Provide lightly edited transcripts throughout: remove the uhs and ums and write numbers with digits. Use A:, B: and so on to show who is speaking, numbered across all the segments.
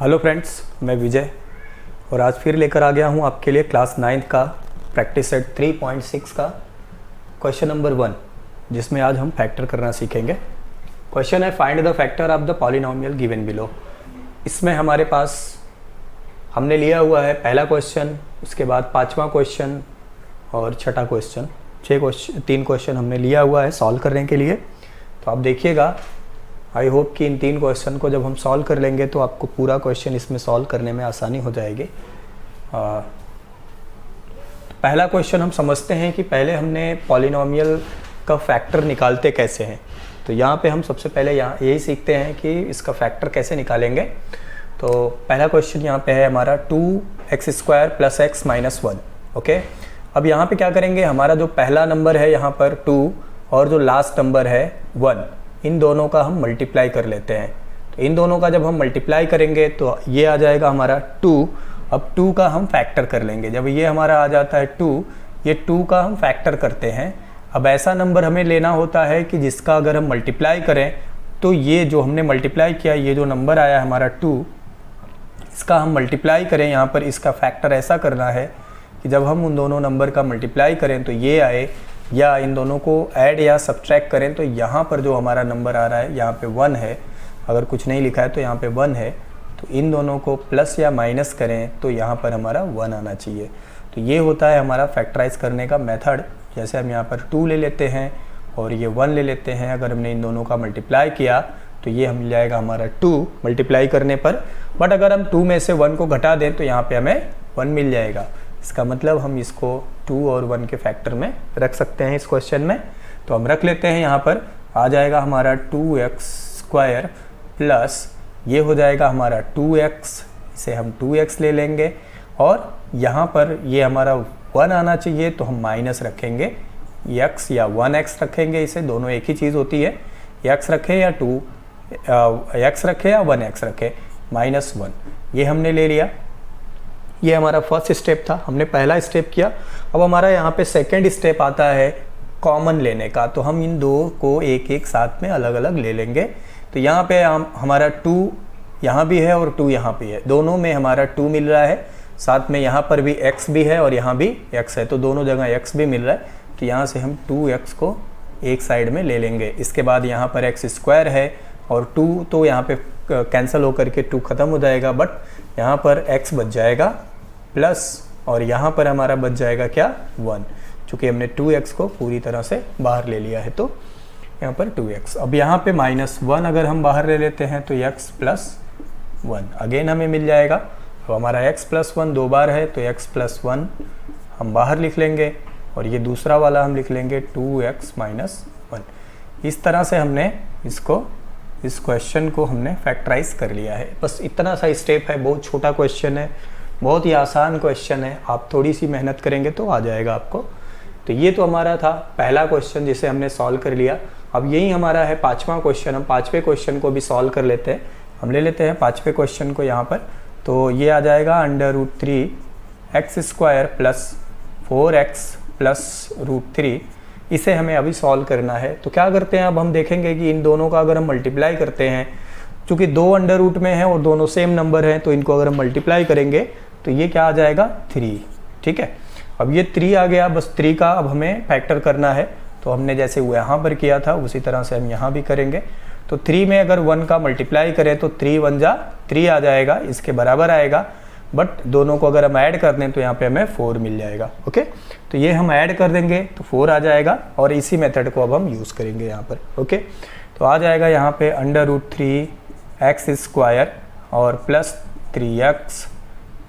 A: Hello friends, मैं विजय और आज फिर लेकर आ गया हूँ आपके लिए क्लास 9th का प्रैक्टिस सेट 3.6 का क्वेश्चन नंबर 1, जिसमें आज हम फैक्टर करना सीखेंगे। क्वेश्चन है find the factor of the polynomial given below. इसमें हमारे पास हमने लिया हुआ है पहला क्वेश्चन, उसके बाद पांचवा क्वेश्चन और छठा क्वेश्चन। 3 क्वेश्चन हमने लिया हुआ है सॉल्व करने के लिए। तो आप देखिएगा, आई होप कि इन 3 क्वेश्चन को जब हम सॉल्व कर लेंगे तो आपको पूरा क्वेश्चन इसमें सॉल्व करने में आसानी हो जाएगी। पहला क्वेश्चन हम समझते हैं कि पहले हमने पॉलिनोमियल का फैक्टर निकालते कैसे हैं। तो यहाँ पे हम सबसे पहले यही सीखते हैं कि इसका फैक्टर कैसे निकालेंगे। तो पहला क्वेश्चन यहाँ पे है हमारा 2x² + x - 1। ओके, अब यहाँ पे क्या करेंगे, हमारा जो पहला नंबर है यहाँ पर 2 और जो लास्ट नंबर है 1, इन दोनों का हम मल्टीप्लाई कर लेते हैं। तो इन दोनों का जब हम मल्टीप्लाई करेंगे तो ये आ जाएगा हमारा 2। अब 2 का हम फैक्टर कर लेंगे। जब ये हमारा आ जाता है 2, ये 2 का हम फैक्टर करते हैं। अब ऐसा नंबर हमें लेना होता है कि जिसका अगर हम मल्टीप्लाई करें तो ये जो हमने मल्टीप्लाई किया, ये जो नंबर आया हमारा 2, इसका हम मल्टीप्लाई करें। यहाँ पर इसका फैक्टर ऐसा करना है कि जब हम उन दोनों नंबर का मल्टीप्लाई करें तो ये आए, या इन दोनों को ऐड या सब्ट्रैक्ट करें तो यहाँ पर जो हमारा नंबर आ रहा है यहाँ पे 1 है। अगर कुछ नहीं लिखा है तो यहाँ पे 1 है। तो इन दोनों को प्लस या माइनस करें तो यहाँ पर हमारा 1 आना चाहिए। तो ये होता है हमारा फैक्टराइज करने का मेथड। जैसे हम यहाँ पर 2 ले लेते हैं और ये 1 ले लेते हैं। अगर हमने इन दोनों का मल्टीप्लाई किया तो ये हम जाएगा हमारा 2 मल्टीप्लाई करने पर। बट अगर हम 2 में से 1 को घटा दें तो यहाँ पर हमें 1 मिल जाएगा। इसका मतलब हम इसको 2 और 1 के फैक्टर में रख सकते हैं इस क्वेश्चन में। तो हम रख लेते हैं। यहाँ पर आ जाएगा हमारा 2x² प्लस ये हो जाएगा हमारा 2x, इसे हम 2x ले लेंगे और यहाँ पर ये हमारा 1 आना चाहिए तो हम माइनस रखेंगे x या 1x रखेंगे। इसे दोनों एक ही चीज़ होती है, x रखें या x रखें या 1x रखें, -1 ये हमने ले लिया। ये हमारा फर्स्ट स्टेप था, हमने पहला स्टेप किया। अब हमारा यहाँ पे सेकंड स्टेप आता है कॉमन लेने का। तो हम इन दो को एक एक साथ में अलग अलग ले लेंगे। तो यहाँ पे हमारा 2 यहाँ भी है और 2 यहाँ भी है, दोनों में हमारा 2 मिल रहा है। साथ में यहाँ पर भी x भी है और यहाँ भी x है, तो दोनों जगह x भी मिल रहा है। तो यहाँ से हम 2x को एक साइड में ले लेंगे। इसके बाद यहाँ पर x² है और 2 तो यहाँ पे कैंसिल होकर के 2 ख़त्म हो जाएगा। बट यहाँ पर x बच जाएगा प्लस, और यहाँ पर हमारा बच जाएगा क्या, 1, चूँकि हमने 2x को पूरी तरह से बाहर ले लिया है। तो यहाँ पर 2x। अब यहाँ पे -1 अगर हम बाहर ले लेते हैं तो x + 1 अगेन हमें मिल जाएगा। तो हमारा x + 1 2 बार है तो x + 1 हम बाहर लिख लेंगे और ये दूसरा वाला हम लिख लेंगे 2x - 1। इस तरह से हमने इस क्वेश्चन को हमने फैक्टराइज कर लिया है। बस इतना सा स्टेप है, बहुत छोटा क्वेश्चन है, बहुत ही आसान क्वेश्चन है। आप थोड़ी सी मेहनत करेंगे तो आ जाएगा आपको। तो ये तो हमारा था पहला क्वेश्चन जिसे हमने सॉल्व कर लिया। अब यही हमारा है पांचवा क्वेश्चन। हम पांचवें क्वेश्चन को भी सॉल्व कर लेते हैं। हम ले लेते हैं पांचवें क्वेश्चन को यहाँ पर। तो ये आ जाएगा √3x² + 4x + √3। इसे हमें अभी सॉल्व करना है। तो क्या करते हैं, अब हम देखेंगे कि इन दोनों का अगर हम मल्टीप्लाई करते हैं, चूँकि 2 अंडर रूट में है और दोनों सेम नंबर हैं, तो इनको अगर हम मल्टीप्लाई करेंगे तो ये क्या आ जाएगा, 3। ठीक है, अब ये 3 आ गया। बस 3 का अब हमें फैक्टर करना है। तो हमने जैसे वो यहाँ पर किया था उसी तरह से हम यहाँ भी करेंगे। तो 3 में अगर 1 का मल्टीप्लाई करें तो 3 × 1 = 3 आ जाएगा, इसके बराबर आएगा। बट दोनों को अगर हम ऐड कर दें तो यहाँ पे हमें 4 मिल जाएगा। ओके, तो ये हम ऐड कर देंगे तो 4 आ जाएगा और इसी मेथड को अब हम यूज़ करेंगे यहाँ पर। ओके, तो आ जाएगा यहाँ पे √3x² और प्लस 3x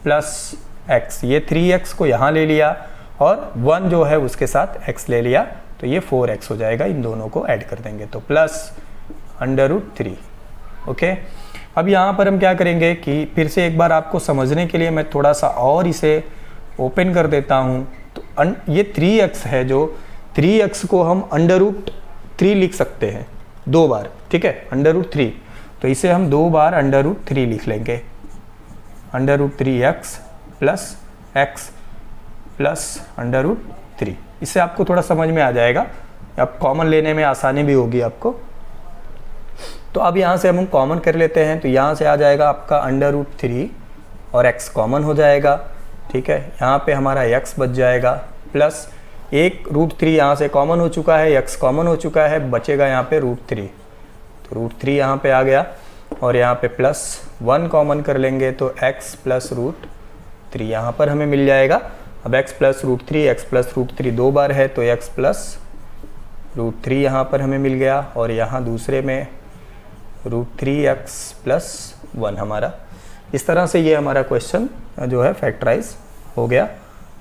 A: + x। ये 3x को यहाँ ले लिया और 1 जो है उसके साथ x ले लिया, तो ये 4x हो जाएगा। इन दोनों को ऐड कर देंगे तो प्लस √3। ओके, अब यहाँ पर हम क्या करेंगे कि फिर से एक बार आपको समझने के लिए मैं थोड़ा सा और इसे ओपन कर देता हूँ। तो ये 3x है, जो 3x को हम √3 लिख सकते हैं 2 बार। ठीक है, √3, तो इसे हम 2 बार √3 लिख लेंगे। √3x + x + √3। इससे आपको थोड़ा समझ में आ जाएगा, अब कॉमन लेने में आसानी भी होगी आपको। तो अब यहाँ से हम कॉमन कर लेते हैं, तो यहाँ से आ जाएगा आपका √3 और x कॉमन हो जाएगा, ठीक है। यहाँ पे हमारा x बच जाएगा प्लस एक √3 यहाँ से कॉमन हो चुका है, x कॉमन हो चुका है, बचेगा यहाँ पे √3, तो √3 यहाँ पे आ गया और यहाँ पे प्लस 1 कॉमन कर लेंगे तो x प्लस √3 यहाँ पर हमें मिल जाएगा। अब x प्लस √3 दो बार है तो x प्लस √3 यहाँ पर हमें मिल गया और यहाँ दूसरे में √3x प्लस 1 हमारा। इस तरह से ये हमारा क्वेश्चन जो है फैक्टराइज हो गया,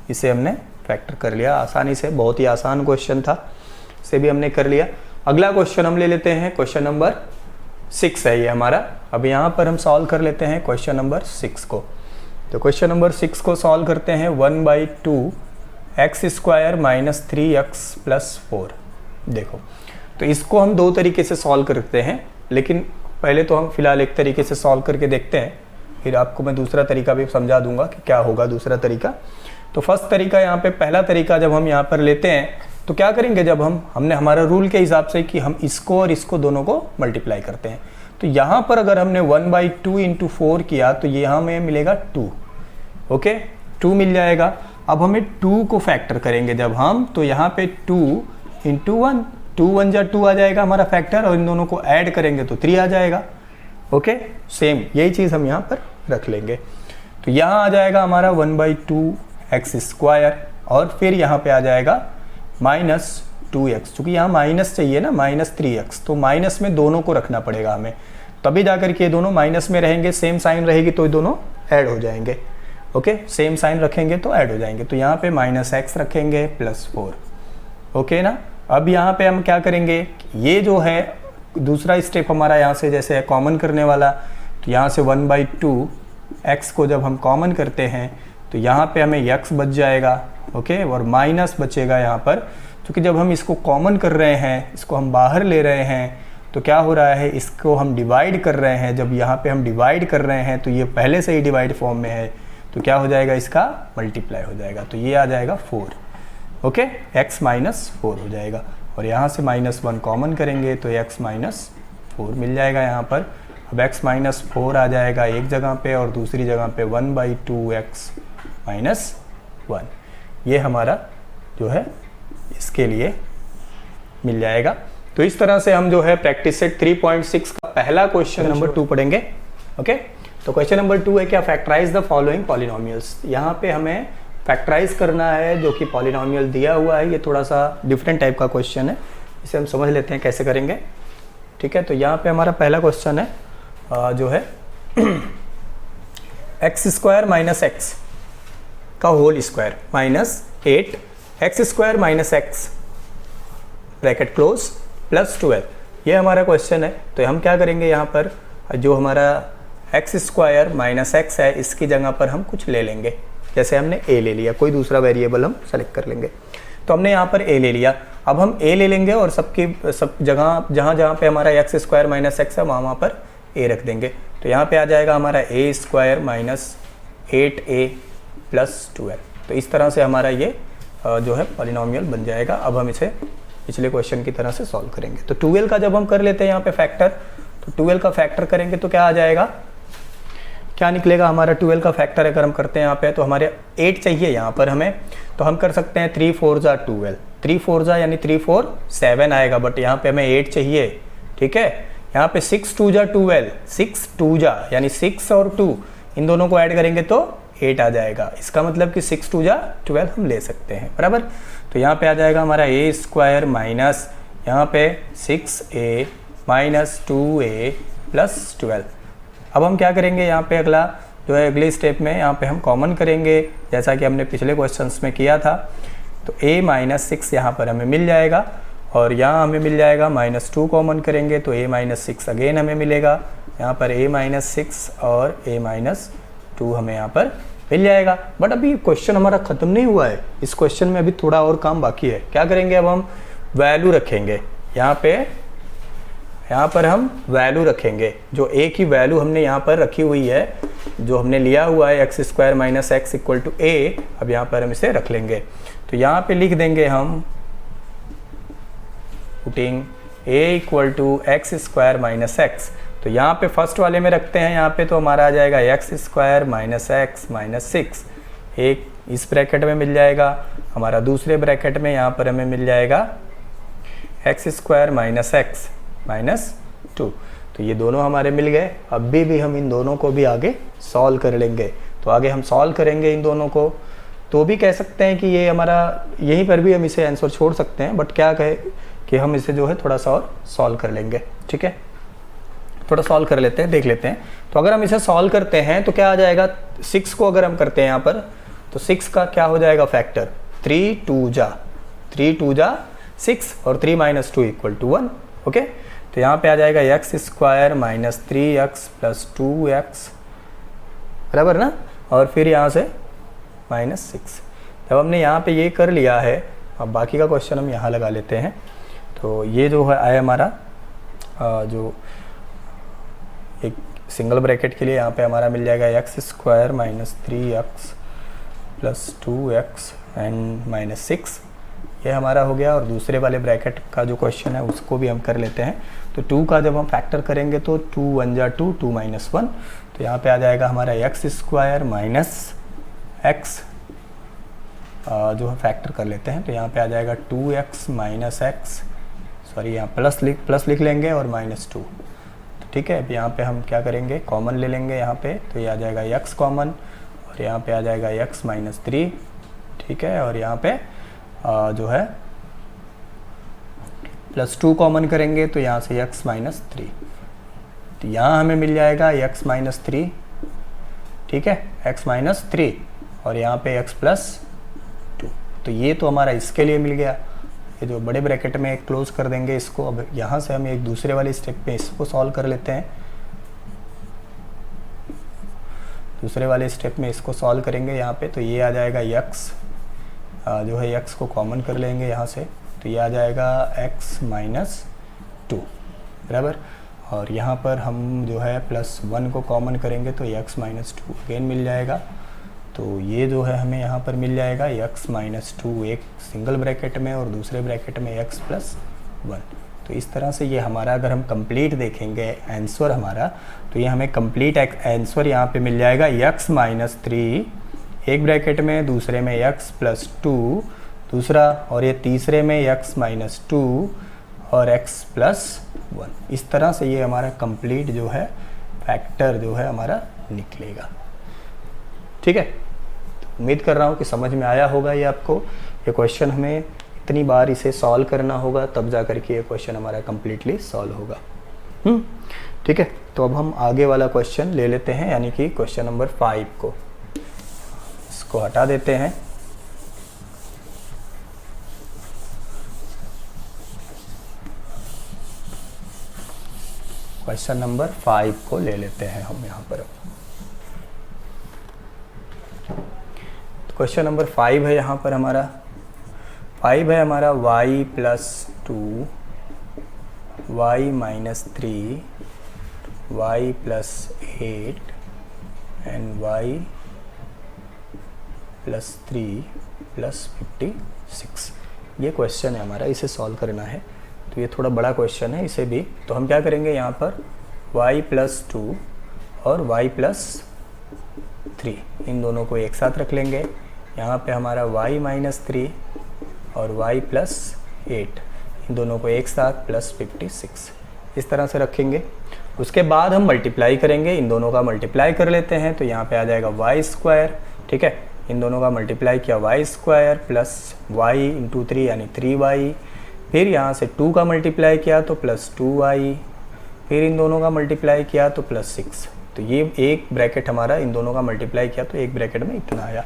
A: इसे हमने फैक्टर कर लिया आसानी से, बहुत ही आसान क्वेश्चन था, इसे भी हमने कर लिया। अगला क्वेश्चन हम ले लेते हैं, क्वेश्चन नंबर 6 है ये हमारा। अब यहाँ पर हम सॉल्व कर लेते हैं क्वेश्चन नंबर 6 को। तो क्वेश्चन नंबर 6 को सॉल्व करते हैं, 1/2 x² - 3x + 4। देखो, तो इसको हम दो तरीके से सॉल्व करते हैं, लेकिन पहले तो हम फिलहाल एक तरीके से सॉल्व करके देखते हैं, फिर आपको मैं दूसरा तरीका भी समझा दूंगा कि क्या होगा दूसरा तरीका। तो फर्स्ट तरीका यहाँ पे, पहला तरीका जब हम यहाँ पर लेते हैं तो क्या करेंगे, जब हमने हमारा रूल के हिसाब से कि हम इसको और इसको दोनों को मल्टीप्लाई करते हैं, तो यहाँ पर अगर हमने 1/2 × 4 किया तो ये यहाँ में मिलेगा 2, ओके, 2 मिल जाएगा। अब हमें 2 को फैक्टर करेंगे जब हम, तो यहाँ पे 2 × 1, 2 × 1 = 2 आ जाएगा हमारा फैक्टर, और इन दोनों को ऐड करेंगे तो 3 आ जाएगा, ओके। सेम यही चीज़ हम यहाँ पर रख लेंगे, तो यहाँ आ जाएगा हमारा 1/2 x², और फिर यहाँ पे आ जाएगा -2x, चूँकि यहाँ माइनस चाहिए ना, -3x, तो माइनस में दोनों को रखना पड़ेगा हमें, तभी जाकर के ये दोनों माइनस में रहेंगे, सेम साइन रहेगी तो ये दोनों ऐड हो जाएंगे, ओके, सेम साइन रखेंगे तो ऐड हो जाएंगे। तो यहाँ पे -x रखेंगे +4, ओके ना। अब यहाँ पे हम क्या करेंगे, ये जो है दूसरा स्टेप हमारा यहाँ से जैसे है कॉमन करने वाला, तो यहाँ से 1/2 x को जब हम कॉमन करते हैं तो यहाँ पे हमें x बच जाएगा, ओके, और माइनस बचेगा यहाँ पर, क्योंकि जब हम इसको कॉमन कर रहे हैं, इसको हम बाहर ले रहे हैं, तो क्या हो रहा है, इसको हम डिवाइड कर रहे हैं। जब यहाँ पे हम डिवाइड कर रहे हैं तो ये पहले से ही डिवाइड फॉर्म में है, तो क्या हो जाएगा, इसका मल्टीप्लाई हो जाएगा, तो ये आ जाएगा 4, ओके, x - 4 हो जाएगा, और यहाँ से -1 कॉमन करेंगे तो x - 4 मिल जाएगा यहाँ पर। अब x - 4 आ जाएगा एक जगह पे, और दूसरी जगह पे 1/2 x - 1, ये हमारा जो है इसके लिए मिल जाएगा। तो इस तरह से हम जो है प्रैक्टिस सेट 3.6 का पहला क्वेश्चन नंबर 2 पढ़ेंगे, ओके। तो क्वेश्चन नंबर 2 है क्या, फैक्टराइज द फॉलोइंग पॉलिनोमियल्स। यहाँ पे हमें फैक्टराइज करना है जो कि पॉलिनोमियल दिया हुआ है, ये थोड़ा सा डिफरेंट टाइप का क्वेश्चन है, इसे हम समझ लेते हैं कैसे करेंगे, ठीक है। तो यहाँ पे हमारा पहला क्वेश्चन है जो है x² - x का whole square -8 x² - x bracket close +12, ये हमारा क्वेश्चन है। तो हम क्या करेंगे, यहाँ पर जो हमारा x² - x है, इसकी जगह पर हम कुछ ले लेंगे, जैसे हमने a ले लिया, कोई दूसरा वेरिएबल हम सेलेक्ट कर लेंगे। तो हमने यहाँ पर a ले लिया, अब हम a ले लेंगे और सब जगह जहाँ पे हमारा x² - x है वहाँ पर a रख देंगे। तो यहाँ पे आ जाएगा हमारा a² - 8a + 12। तो इस तरह से हमारा ये जो है पॉलिनोमियल बन जाएगा। अब हम इसे पिछले क्वेश्चन की तरह से सॉल्व करेंगे। तो 12 का जब हम कर लेते हैं यहाँ पे फैक्टर, तो 12 का फैक्टर करेंगे तो क्या आ जाएगा, क्या निकलेगा हमारा 12 का फैक्टर अगर हम करते हैं यहाँ पे, तो हमारे 8 चाहिए यहाँ पर हमें, तो हम कर सकते हैं 3 4 = 12, 3 4 यानी 3 4 7 आएगा, बट यहाँ पे हमें 8 चाहिए, ठीक है। यहाँ पे 6 2 = 12, 6 2 यानी 6 और 2 इन दोनों को ऐड करेंगे तो 8 आ जाएगा, इसका मतलब कि 6 2 = 12 हम ले सकते हैं, बराबर। तो यहाँ पे आ जाएगा हमारा a² माइनस यहाँ पे 6a - 2a + 12। अब हम क्या करेंगे, यहाँ पे अगला जो है अगले स्टेप में यहाँ पे हम कॉमन करेंगे, जैसा कि हमने पिछले क्वेश्चंस में किया था। तो a - 6 यहाँ पर हमें मिल जाएगा, और यहाँ हमें मिल जाएगा -2 कॉमन करेंगे तो a - 6 अगेन हमें मिलेगा, यहाँ पर a - 6 और a - 2 हमें यहाँ पर मिल जाएगा। बट अभी क्वेश्चन हमारा ख़त्म नहीं हुआ है, इस क्वेश्चन में अभी थोड़ा और काम बाकी है। क्या करेंगे, अब हम वैल्यू रखेंगे यहाँ पर हम वैल्यू रखेंगे, जो a की वैल्यू हमने यहाँ पर रखी हुई है, जो हमने लिया हुआ है x² - x = a। अब यहाँ पर हम इसे रख लेंगे, तो यहाँ पे लिख देंगे हम putting a equal to X square minus X. तो यहाँ पे फर्स्ट वाले में रखते हैं, यहाँ पे तो हमारा आ जाएगा x square minus x minus six, एक इस ब्रैकेट में मिल जाएगा, हमारा दूसरे ब्रैकेट में यहाँ पर हमें मिल जाएगा x square minus x minus two. तो ये दोनों हमारे मिल गए। अब भी हम इन दोनों को भी आगे सॉल्व कर लेंगे। तो आगे हम सॉल्व करेंगे इन दोनों को, तो भी कह सकते हैं कि ये हमारा, यहीं पर भी हम इसे आंसर छोड़ सकते हैं, बट क्या कहे कि हम इसे जो है थोड़ा सा और सॉल्व कर लेंगे। ठीक है, थोड़ा सॉल्व कर लेते हैं, देख लेते हैं। तो अगर हम इसे सॉल्व करते हैं तो क्या आ जाएगा, 6 को अगर हम करते हैं यहाँ पर, तो 6 का क्या हो जाएगा फैक्टर, 3 2 जा 6 और 3 माइनस 2 इक्वल टू 1। ओके, तो यहाँ पे आ जाएगा x square minus 3x plus 2x, बराबर ना, और फिर यहाँ से -6। जब हमने यहाँ पे ये कर लिया है, अब बाकी का क्वेश्चन हम यहाँ लगा लेते हैं। तो ये जो है आया हमारा जो एक सिंगल ब्रैकेट के लिए यहाँ पे हमारा मिल जाएगा x square minus 3x plus 2x and -6, ये हमारा हो गया। और दूसरे वाले ब्रैकेट का जो क्वेश्चन है उसको भी हम कर लेते हैं। तो 2 का जब हम फैक्टर करेंगे तो 2 1 जा 2, 2 माइनस 1, तो यहाँ पे आ जाएगा हमारा एक्स स्क्वायर माइनस एक्स, जो हम फैक्टर कर लेते हैं। तो यहाँ पे आ जाएगा 2x माइनस एक्स, सॉरी यहाँ प्लस लिख लेंगे और -2। ठीक है, अब यहाँ पे हम क्या करेंगे, कॉमन ले लेंगे यहाँ पे, तो ये आ जाएगा x कॉमन, और यहाँ पे आ जाएगा x माइनस 3। ठीक है, और यहाँ पे जो है +2 कॉमन करेंगे, तो यहाँ से x माइनस 3, तो यहाँ हमें मिल जाएगा x माइनस 3। ठीक है, x माइनस 3, और यहाँ पे x प्लस 2। तो ये तो हमारा इसके लिए मिल गया। ये जो बड़े ब्रैकेट में क्लोज कर देंगे इसको। अब यहाँ से हम एक दूसरे वाले स्टेप पे इसको सॉल्व कर लेते हैं। दूसरे वाले स्टेप में इसको सॉल्व करेंगे यहाँ पे, तो ये आ जाएगा x, जो है x को कॉमन कर लेंगे यहाँ से, तो ये आ जाएगा x माइनस 2, बराबर। और यहाँ पर हम जो है +1 को कॉमन करेंगे तो x माइनस 2 अगेन मिल जाएगा। तो ये जो है हमें यहाँ पर मिल जाएगा x माइनस 2 एक सिंगल ब्रैकेट में और दूसरे ब्रैकेट में x प्लस 1। तो इस तरह से ये हमारा, अगर हम कंप्लीट देखेंगे आंसर हमारा, तो ये हमें कंप्लीट आंसर यहाँ पे मिल जाएगा x माइनस 3 एक ब्रैकेट में, दूसरे में x प्लस 2 दूसरा, और ये तीसरे में x माइनस 2 और x प्लस 1। इस तरह से ये हमारा कंप्लीट जो है फैक्टर जो है हमारा निकलेगा। ठीक है, तो उम्मीद कर रहा हूँ कि समझ में आया होगा ये आपको। ये क्वेश्चन हमें इतनी बार इसे सॉल्व करना होगा, तब जा कर के ये क्वेश्चन हमारा कम्प्लीटली सॉल्व होगा। ठीक है, तो अब हम आगे वाला क्वेश्चन ले लेते हैं, यानी कि क्वेश्चन नंबर 5 को। इसको हटा देते हैं। क्वेश्चन नंबर 5 को ले लेते हैं हम यहाँ पर। क्वेश्चन नंबर 5 है यहाँ पर हमारा, 5 है हमारा y plus 2 y minus 3 y plus 8 and y plus 3 plus 56। ये क्वेश्चन है हमारा, इसे सॉल्व करना है। तो ये थोड़ा बड़ा क्वेश्चन है, इसे भी तो हम क्या करेंगे यहाँ पर y प्लस 2 और y प्लस 3 इन दोनों को एक साथ रख लेंगे। यहाँ पे हमारा y माइनस 3 और y प्लस 8 इन दोनों को एक साथ प्लस 56 इस तरह से रखेंगे। उसके बाद हम मल्टीप्लाई करेंगे, इन दोनों का मल्टीप्लाई कर लेते हैं। तो यहाँ पे आ जाएगा y स्क्वायर, ठीक है, इन दोनों का मल्टीप्लाई किया y square plus y into 3 यानी 3y, फिर यहाँ से 2 का मल्टीप्लाई किया तो प्लस 2y, फिर इन दोनों का मल्टीप्लाई किया तो प्लस 6। तो ये एक ब्रैकेट हमारा, इन दोनों का मल्टीप्लाई किया तो एक ब्रैकेट में इतना आया।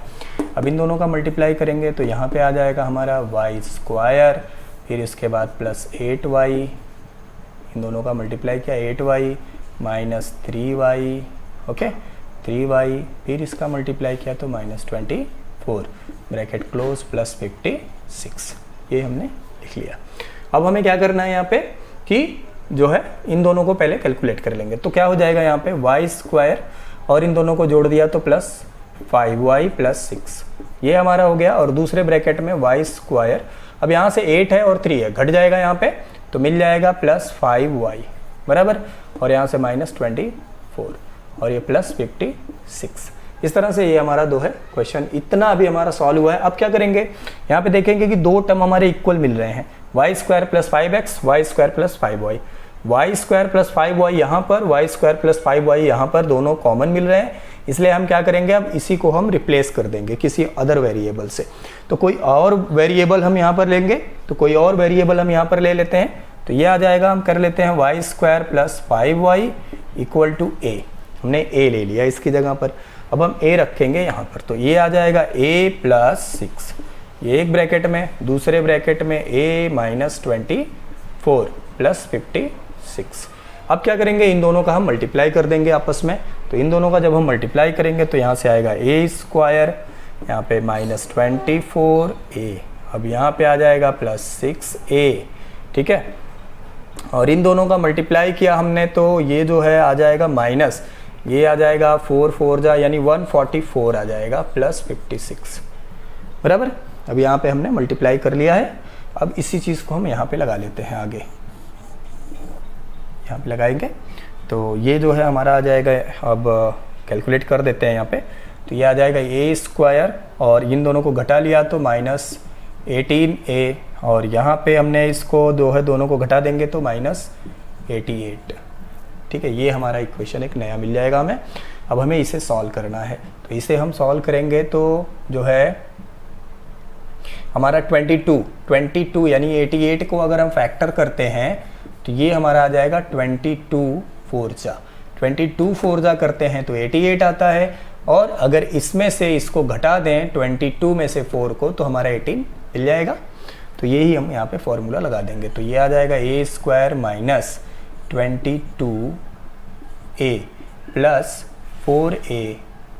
A: अब इन दोनों का मल्टीप्लाई करेंगे तो यहाँ पे आ जाएगा हमारा y स्क्वायर, फिर इसके बाद प्लस 8y, इन दोनों का मल्टीप्लाई किया 8y minus 3y, okay 3y, फिर इसका मल्टीप्लाई किया तो माइनस 24 ब्रैकेट क्लोज प्लस 56। ये हमने लिख लिया। अब हमें क्या करना है यहाँ पे कि जो है इन दोनों को पहले कैलकुलेट कर लेंगे। तो क्या हो जाएगा यहाँ पे y स्क्वायर और इन दोनों को जोड़ दिया तो प्लस 5y प्लस 6, ये हमारा हो गया। और दूसरे ब्रैकेट में y स्क्वायर, अब यहाँ से 8 है और 3 है, घट जाएगा यहाँ पे तो मिल जाएगा +5y बराबर, और यहाँ से -24 और ये +56। इस तरह से ये हमारा जो है क्वेश्चन इतना अभी हमारा सॉल्व हुआ है। अब क्या करेंगे, यहाँ पे देखेंगे कि दो टर्म हमारे इक्वल मिल रहे हैं, y² + 5x, y² + 5y, y² + 5y यहाँ पर, y² + 5y यहाँ पर, दोनों कॉमन मिल रहे हैं। इसलिए हम क्या करेंगे, अब इसी को हम रिप्लेस कर देंगे किसी अदर वेरिएबल से। तो कोई और वेरिएबल हम यहाँ पर लेंगे, तो कोई और वेरिएबल हम यहाँ पर ले लेते हैं। तो ये आ जाएगा, हम कर लेते हैं y² + 5y = a। हमने a ले लिया इसकी जगह पर, अब हम a रखेंगे यहाँ पर। तो ये आ जाएगा a + 6, ये एक ब्रैकेट में, दूसरे ब्रैकेट में a - 24 + 56। अब क्या करेंगे, इन दोनों का हम मल्टीप्लाई कर देंगे आपस में। तो इन दोनों का जब हम मल्टीप्लाई करेंगे तो यहाँ से आएगा a², यहाँ पे -24a, अब यहाँ पे आ जाएगा +6a, ठीक है। और इन दोनों का मल्टीप्लाई किया हमने तो ये जो है आ जाएगा माइनस, ये आ जाएगा 4 4 जा यानी 144 आ जाएगा +56 बराबर। अब यहाँ पे हमने मल्टीप्लाई कर लिया है। अब इसी चीज़ को हम यहाँ पे लगा लेते हैं, आगे यहाँ पे लगाएंगे तो ये जो है हमारा आ जाएगा। अब कैलकुलेट कर देते हैं यहाँ पे, तो ये आ जाएगा a² और इन दोनों को घटा लिया तो -18a, और यहाँ पे हमने इसको जो है दोनों को घटा देंगे तो -88, ठीक है। ये हमारा इक्वेशन एक नया मिल जाएगा हमें। अब हमें इसे सॉल्व करना है, तो इसे हम सॉल्व करेंगे तो जो है हमारा 22 यानी 88 को अगर हम फैक्टर करते हैं तो ये हमारा आ जाएगा 22 4 जा, 22 4 जा करते हैं तो 88 आता है। और अगर इसमें से इसको घटा दें 22 में से 4 को तो हमारा 18 मिल जाएगा। तो यही हम यहाँ पे फॉर्मूला लगा देंगे। तो ये आ जाएगा a² - 22a + 4a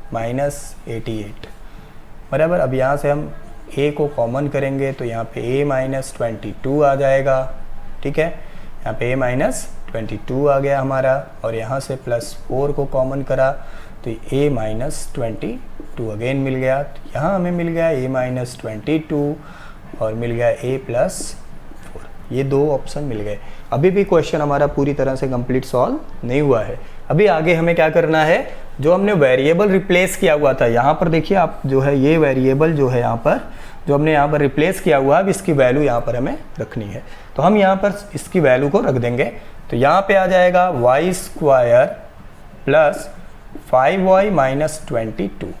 A: - 88 बराबर। अब यहाँ से हम a को कॉमन करेंगे तो यहाँ पे a - 22 आ जाएगा, ठीक है। यहाँ पे a - 22 आ गया हमारा, और यहाँ से +4 को कॉमन करा तो a - 22 अगेन मिल गया। तो यहाँ हमें मिल गया a - 22 और मिल गया a + 4, ये दो ऑप्शन मिल गए। अभी भी क्वेश्चन हमारा पूरी तरह से कंप्लीट सॉल्व नहीं हुआ है। अभी आगे हमें क्या करना है, जो हमने वेरिएबल रिप्लेस किया हुआ था, यहाँ पर देखिए आप जो है ये वेरिएबल जो है यहाँ पर जो हमने यहाँ पर रिप्लेस किया हुआ है, अब इसकी वैल्यू यहाँ पर हमें रखनी है। तो हम यहाँ पर इसकी वैल्यू को रख देंगे। तो यहाँ पे आ जाएगा y² + 5y - 22।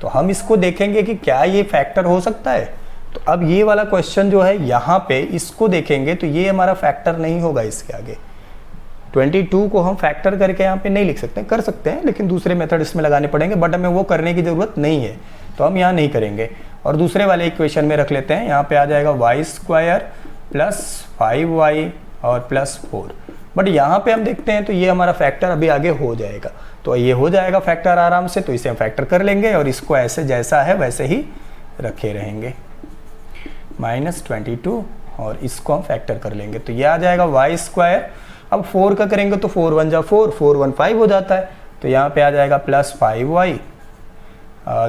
A: तो हम इसको देखेंगे कि क्या ये फैक्टर हो सकता है। तो अब ये वाला क्वेश्चन जो है यहाँ पे इसको देखेंगे तो ये हमारा फैक्टर नहीं होगा। इसके आगे 22 को हम फैक्टर करके यहाँ पे नहीं लिख सकते, कर सकते हैं लेकिन दूसरे मेथड इसमें लगाने पड़ेंगे, बट हमें वो करने की ज़रूरत नहीं है, तो हम यहाँ नहीं करेंगे। और दूसरे वाले इक्वेशन में रख लेते हैं, यहाँ पे आ जाएगा y² + 5y और +4। बट यहाँ पे हम देखते हैं तो ये हमारा फैक्टर अभी आगे हो जाएगा, तो ये हो जाएगा फैक्टर आराम से। तो इसे हम फैक्टर कर लेंगे और इसको ऐसे जैसा है वैसे ही रखे रहेंगे, -22, और इसको हम फैक्टर कर लेंगे। तो ये आ जाएगा y²। अब 4 का करेंगे तो 4 1 जा 4, 4 1 5 हो जाता है। तो यहाँ पे आ जाएगा +5y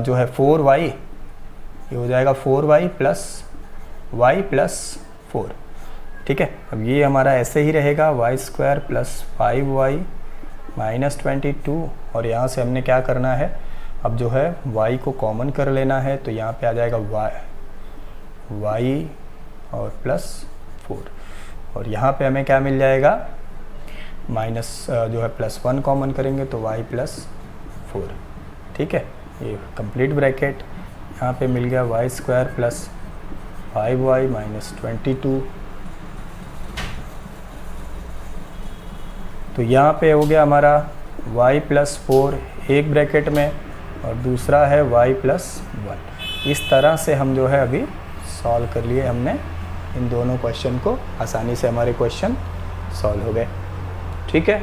A: जो है 4y, ये हो जाएगा 4y + y + 4, ठीक है। अब ये हमारा ऐसे ही रहेगा y² + 5y - 22, और यहाँ से हमने क्या करना है, अब जो है y को कॉमन कर लेना है। तो यहाँ पे आ जाएगा y और +4, और यहाँ पे हमें क्या मिल जाएगा, माइनस जो है +1 कॉमन करेंगे तो y + 4, ठीक है। ये कंप्लीट ब्रैकेट, यहाँ पे मिल गया y² + 5y - 22। तो यहाँ पे हो गया हमारा y + 4 एक ब्रैकेट में और दूसरा है y + 1। इस तरह से हम जो है अभी सॉल्व कर लिए हमने इन दोनों क्वेश्चन को, आसानी से हमारे क्वेश्चन सॉल्व हो गए, ठीक है।